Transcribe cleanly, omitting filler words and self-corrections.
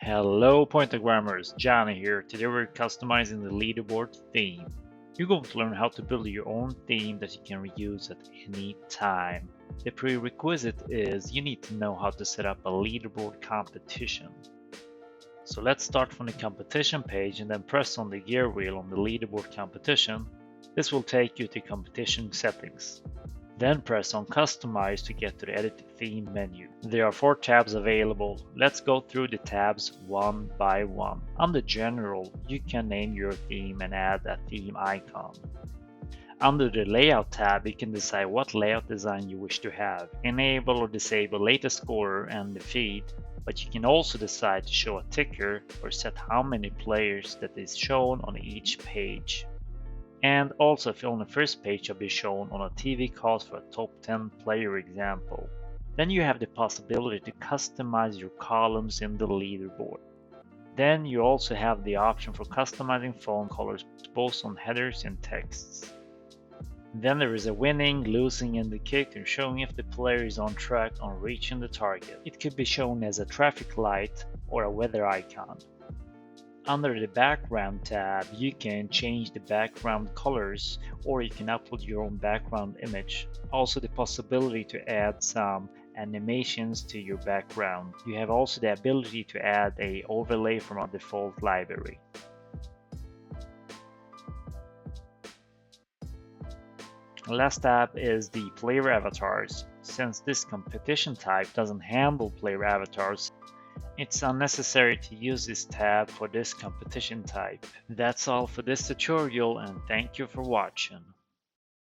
Hello Pointagrammers, Johnny here. Today we're customizing the leaderboard theme. You're going to learn how to build your own theme that you can reuse at any time. The prerequisite is you need to know how to set up a leaderboard competition. So let's start from the competition page and then press on the gear wheel on the leaderboard competition. This will take you to competition settings. Then press on Customize to get to the Edit Theme menu. There are 4 tabs available. Let's go through the tabs one by one. Under General, you can name your theme and add a theme icon. Under the Layout tab, you can decide what layout design you wish to have. Enable or disable latest scorer and the feed, but you can also decide to show a ticker or set how many players that is shown on each page. And also if on the first page will be shown on a TV cast for a top 10 player example. Then you have the possibility to customize your columns in the leaderboard. Then you also have the option for customizing font colors both on headers and texts. Then there is a winning, losing indicator showing if the player is on track on reaching the target. It could be shown as a traffic light or a weather icon. Under the Background tab, you can change the background colors or you can upload your own background image. Also the possibility to add some animations to your background. You have also the ability to add an overlay from a default library. The last tab is the player avatars. Since this competition type doesn't handle player avatars, it's unnecessary to use this tab for this competition type. That's all for this tutorial and thank you for watching.